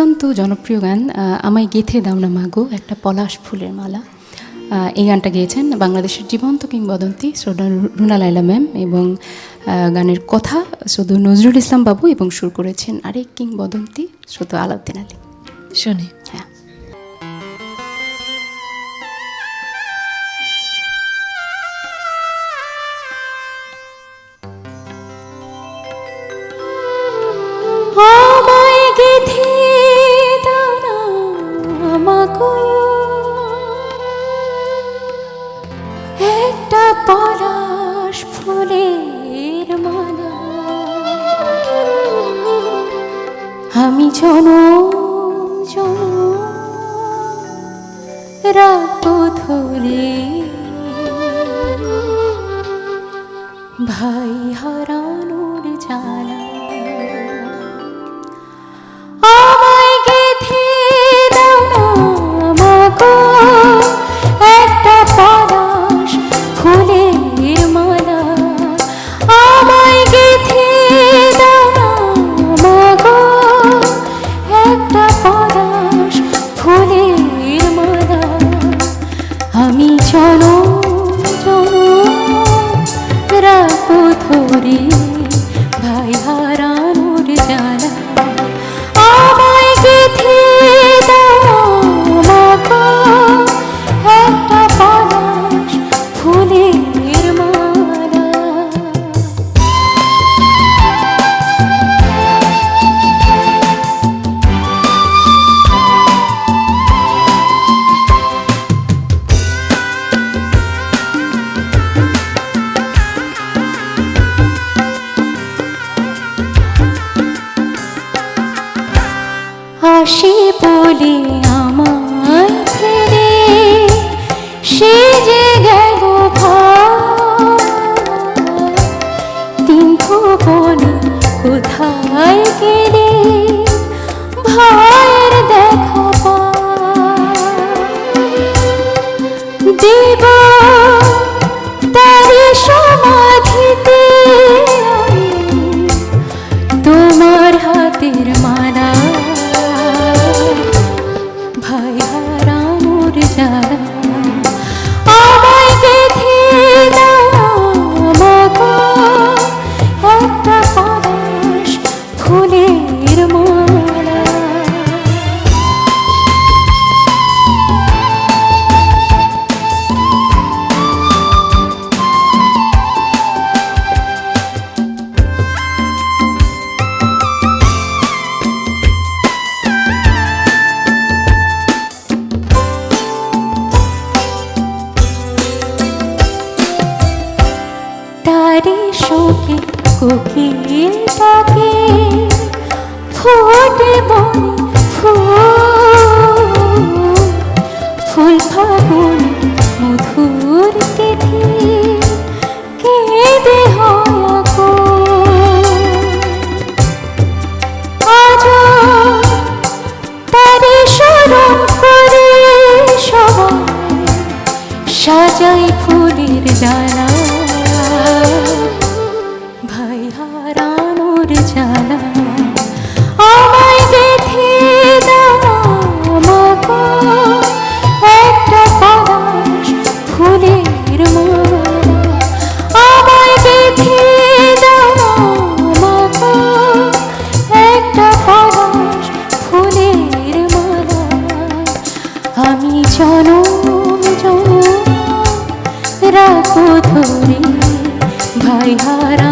অত্যন্ত জনপ্রিয় গান আমায় গেঁথে দাও না মাগো একটা পলাশ ফুলের মালা। এই গানটা গেয়েছেন বাংলাদেশের জীবন্ত কিংবদন্তি শ্রদ্ধা রুনা লায়লা ম্যাম, এবং গানের কথা শ্রদ্ধা নজরুল ইসলাম বাবু, এবং সুর করেছেন আরেক কিংবদন্তি শ্রদ্ধা আলাউদ্দিন আলী। শুনি। হ্যাঁ। আমায় গেঁথে দাও না মাগো একটা পলাশ ফুলের মালা, আমি জনম জনম রাখবো ধরে ভাই হারানোর জ্বালা। আমায় গেঁথে দাও না মাগো একটা পলাশ ফুলের মালা, আমায় গেঁথে দাও না মাগো একটা পলাশ ফুলের মালা, আমি জনম জনম রাখবো ধরে ভাই হারানোর জ্বালা। আমায় গেঁথে দাও মাগো একটা পলাশ ফুলের মালা। আসি বলে আমায় ফেরে সে যে গেল তিন ভুবনে কোথায় গেলে ভাইয়ের দেখা দেব তারি সমাধিতে তোমার হাতের মালা, ভাই হারানোর জ্বালা। আমায় গেঁথে দাও মাগো একটা পলাশ ফুলের মালা। তারি শোকে কোকিল পাখি ফোটে বনে ফুল ফাগুন মধুর তিথি কেঁদে হয় আজ তারি স্মরণ করে সবাই সাজাই ফুলের জ্বালা, ভাই হারানোর জ্বালা। আমায় গেঁথে দাও মাগো একটা পলাশ ফুলের মালা, আমায় গেঁথে দাও মাগো একটা পলাশ ফুলের মালা, আমি জনম জনম রাখবো ধরে ভাই হারা